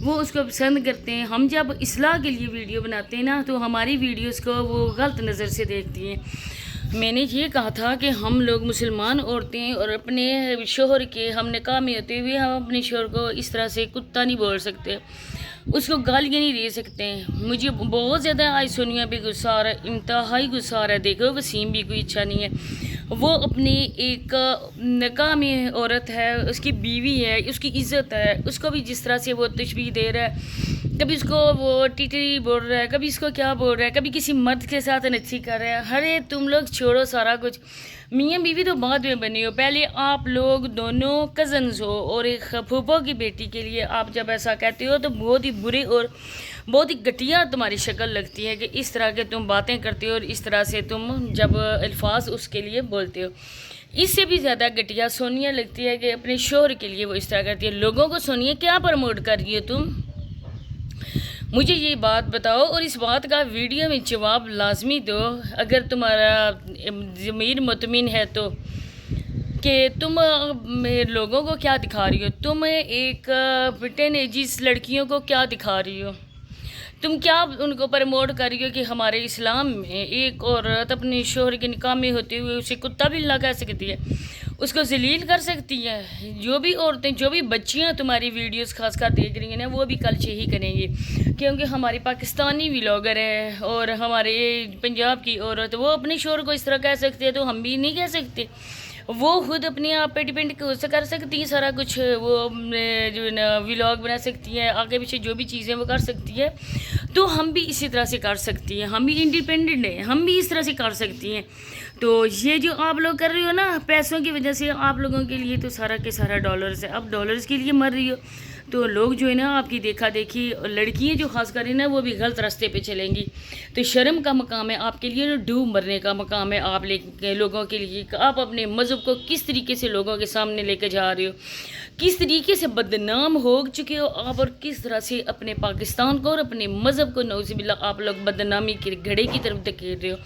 وہ اس کو پسند کرتے ہیں. ہم جب اصلاح کے لیے ویڈیو بناتے ہیں نا تو ہماری ویڈیوز کو وہ غلط نظر سے دیکھتی ہیں. میں نے یہ کہا تھا کہ ہم لوگ مسلمان عورتیں اور اپنے شوہر کے ہم نکاح میں ہوتے ہوئے ہم اپنے شوہر کو اس طرح سے کتا نہیں بول سکتے, اس کو گالیاں نہیں دے سکتے. مجھے بہت زیادہ آج سونیا بھی غصہ آ رہا ہے, انتہائی غصہ آ رہا ہے. دیکھو وسیم بھی کوئی اچھا نہیں ہے, وہ اپنی ایک نکاح میں عورت ہے, اس کی بیوی ہے, اس کی عزت ہے, اس کو بھی جس طرح سے وہ تشبیہ دے رہا ہے, کبھی اس کو وہ ٹیٹری بول رہا ہے, کبھی اس کو کیا بول رہا ہے, کبھی کسی مرد کے ساتھ نچی کر رہا ہے. ارے تم لوگ چھوڑو سارا کچھ, میاں بیوی تو بعد میں بنی ہو, پہلے آپ لوگ دونوں کزنز ہو, اور ایک پھوپھو کی بیٹی کے لیے آپ جب ایسا کہتے ہو تو بہت ہی برے اور بہت ہی گھٹیا تمہاری شکل لگتی ہے کہ اس طرح کے تم باتیں کرتے ہو اور اس طرح سے تم جب الفاظ اس کے لیے بولتے ہو. اس سے بھی زیادہ گھٹیا سونیا لگتی ہے کہ اپنے شوہر کے لیے وہ اس طرح کرتی ہے. لوگوں کو سونیا کیا پروموٹ کر رہی ہو تم, مجھے یہ بات بتاؤ, اور اس بات کا ویڈیو میں جواب لازمی دو اگر تمہارا ضمیر مطمئن ہے تو, کہ تم لوگوں کو کیا دکھا رہی ہو. تم ایک ٹین ایجز لڑکیوں کو کیا دکھا رہی ہو, تم کیا ان کو پروموٹ کر رہی ہو کہ ہمارے اسلام میں ایک عورت اپنے شوہر کے نکاح میں ہوتے ہوئے اسے کتا بھی نہ کہہ سکتی ہے, اس کو ذلیل کر سکتی ہے. جو بھی عورتیں جو بھی بچیاں تمہاری ویڈیوز خاص کر دیکھ رہی ہیں نا وہ بھی کل سے ہی کریں گی, کیونکہ ہماری پاکستانی ولاگر ہے اور ہمارے پنجاب کی عورت وہ اپنے شوہر کو اس طرح کہہ سکتے ہیں تو ہم بھی نہیں کہہ سکتے. وہ خود اپنے آپ پہ ڈپینڈ کر سکتی ہیں سارا کچھ, وہ جو ہے نا ولاگ بنا سکتی ہے, آگے پیچھے جو بھی چیزیں وہ کر سکتی ہے, تو ہم بھی اسی طرح سے کر سکتی ہیں. ہم بھی انڈیپینڈنٹ ہیں, ہم بھی اس طرح سے کر سکتی ہیں. تو یہ جو آپ لوگ کر رہی ہو نا پیسوں کی وجہ سے, آپ لوگوں کے لیے تو سارا کے سارا ڈالرز ہے, اب ڈالرز کے لیے مر رہی ہو تو لوگ جو ہے نا آپ کی دیکھا دیکھی, لڑکیاں جو خاص کر نا وہ بھی غلط راستے پہ چلیں گی. تو شرم کا مقام ہے آپ کے لیے, ڈوب مرنے کا مقام ہے آپ لوگوں کے لیے. آپ اپنے مذہب کو کس طریقے سے لوگوں کے سامنے لے کے جا رہے ہو, کس طریقے سے بدنام ہو چکے ہو آپ, اور کس طرح سے اپنے پاکستان کو اور اپنے مذہب کو نعوذ باللہ آپ لوگ بدنامی کے گھڑے کی طرف دھکیل رہے ہو.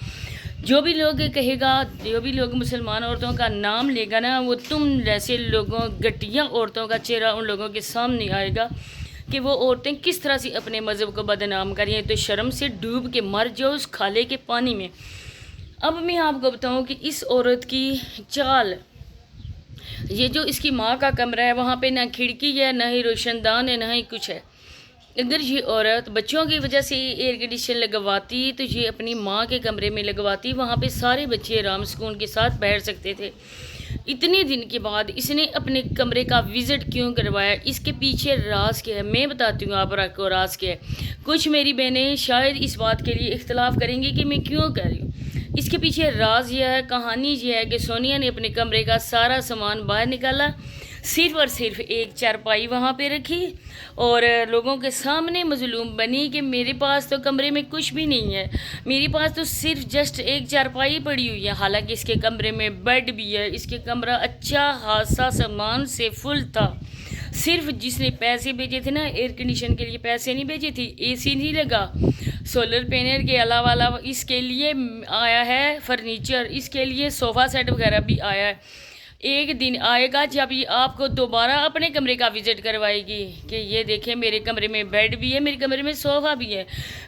جو بھی لوگ کہے گا, جو بھی لوگ مسلمان عورتوں کا نام لے گا نا, وہ تم جیسے لوگوں گھٹیا عورتوں کا چہرہ ان لوگوں کے سامنے آئے گا کہ وہ عورتیں کس طرح سے اپنے مذہب کو بدنام کریں. تو شرم سے ڈوب کے مر جاؤ اس کھالے کے پانی میں. اب میں آپ کو بتاؤں کہ اس عورت کی چال, یہ جو اس کی ماں کا کمرہ ہے وہاں پہ نہ کھڑکی ہے, نہ ہی روشن دان ہے, نہ ہی کچھ ہے. اگر یہ عورت بچوں کی وجہ سے ایئر کنڈیشن لگواتی تو یہ اپنی ماں کے کمرے میں لگواتی, وہاں پہ سارے بچے آرام سکون کے ساتھ بیٹھ سکتے تھے. اتنے دن کے بعد اس نے اپنے کمرے کا وزٹ کیوں کروایا, اس کے پیچھے راز کیا ہے میں بتاتی ہوں آپ کو راز کیا ہے. کچھ میری بہنیں شاید اس بات کے لیے اختلاف کریں گی کہ میں کیوں کہہ رہی ہوں. اس کے پیچھے راز یہ ہے, کہانی یہ ہے کہ سونیا نے اپنے کمرے کا سارا سامان باہر نکالا, صرف اور صرف ایک چارپائی وہاں پہ رکھی اور لوگوں کے سامنے مظلوم بنی کہ میرے پاس تو کمرے میں کچھ بھی نہیں ہے, میرے پاس تو صرف جسٹ ایک چارپائی پڑی ہوئی ہے. حالانکہ اس کے کمرے میں بیڈ بھی ہے, اس کے کمرہ اچھا خاصا سامان سے فل تھا. صرف جس نے پیسے بھیجے تھے نا ایئر کنڈیشن کے لیے, پیسے نہیں بھیجے تھے, اے سی نہیں لگا, سولر پینل کے علاوہ اس کے لیے آیا ہے فرنیچر, اس کے لیے صوفہ سیٹ وغیرہ بھی آیا ہے. ایک دن آئے گا جب یہ آپ کو دوبارہ اپنے کمرے کا وزٹ کروائے گی کہ یہ دیکھیں میرے کمرے میں بیڈ بھی ہے, میرے کمرے میں صوفہ بھی ہے.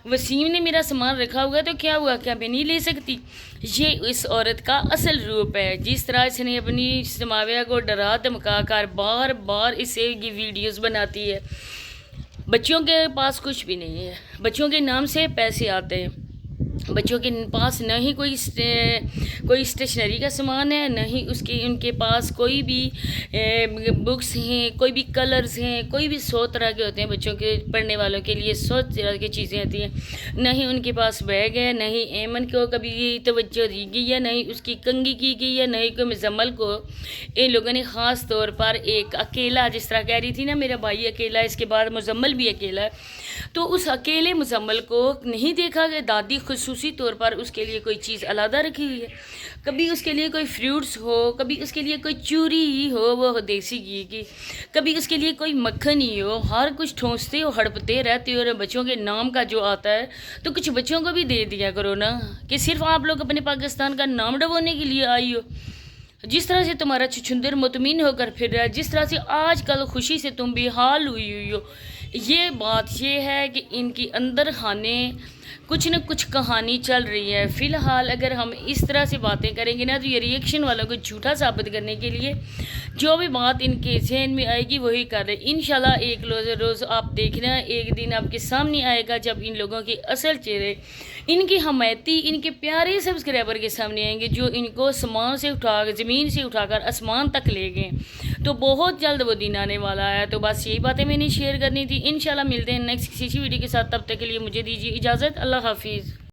وسیم نے میرا سامان رکھا ہوا تو کیا ہوا, کیا میں نہیں لے سکتی. یہ اس عورت کا اصل روپ ہے. جس طرح اس نے اپنی سماویہ کو ڈرا دھمکا کر بار بار اسے یہ ویڈیوز بناتی ہے. بچوں کے پاس کچھ بھی نہیں ہے, بچوں کے نام سے پیسے آتے ہیں, بچوں کے پاس نہ ہی کوئی اسٹیشنری کا سامان ہے, نہ ہی ان کے پاس کوئی بھی بکس ہیں, کوئی بھی کلرز ہیں, کوئی بھی 100 طرح کے ہوتے ہیں بچوں کے پڑھنے والوں کے لیے 100 طرح کی چیزیں ہوتی ہیں. نہ ہی ان کے پاس بیگ ہے, نہ ہی ایمن کو کبھی توجہ دی گئی ہے, نہ ہی اس کی کنگھی کی گئی ہے, نہ ہی کوئی مزمل کو. ان لوگوں نے خاص طور پر ایک اکیلا, جس طرح کہہ رہی تھی نا میرا بھائی اکیلا, اس کے بعد مزمل بھی اکیلا ہے, تو اس اکیلے مزمل کو نہیں دیکھا کہ دادی خصوصی طور پر اس کے لیے کوئی چیز علیحدہ رکھی ہوئی ہے. کبھی اس کے لیے کوئی فروٹس ہو, کبھی اس کے لیے کوئی چوری ہی ہو وہ دیسی گھی کی, کبھی اس کے لیے کوئی مکھن ہی ہو. ہر کچھ ٹھونستے ہو, ہڑپتے رہتے ہو, اور بچوں کے نام کا جو آتا ہے تو کچھ بچوں کو بھی دے دیا کرو نا, کہ صرف آپ لوگ اپنے پاکستان کا نام ڈبونے کے لیے آئی ہو. جس طرح سے تمہارا چھچندر مطمئن ہو کر پھر رہا ہے, جس طرح سے آج کل خوشی سے تم بے حال ہوئی ہو یہ بات یہ ہے کہ ان کی اندر خانے کچھ نہ کچھ کہانی چل رہی ہے. فی الحال اگر ہم اس طرح سے باتیں کریں گے نا تو یہ ریئیکشن والوں کو جھوٹا ثابت کرنے کے لیے جو بھی بات ان کے ذہن میں آئے گی وہی کر رہے. انشاءاللہ ایک روز آپ دیکھنا، ایک دن آپ کے سامنے آئے گا جب ان لوگوں کے اصل چہرے، ان کی حمایتی، ان کے پیارے سبسکرائبر کے سامنے آئیں گے جو ان کو زمین سے اٹھا کر آسمان تک لے گئے. تو بہت جلد وہ دن آنے والا ہے. تو بس یہی باتیں میں نے شیئر کرنی تھی. انشاءاللہ ملتے ہیں نیکسٹ کسی ویڈیو کے ساتھ. تب تک کے لیے مجھے دیجیے اجازت. اللہ حافظ.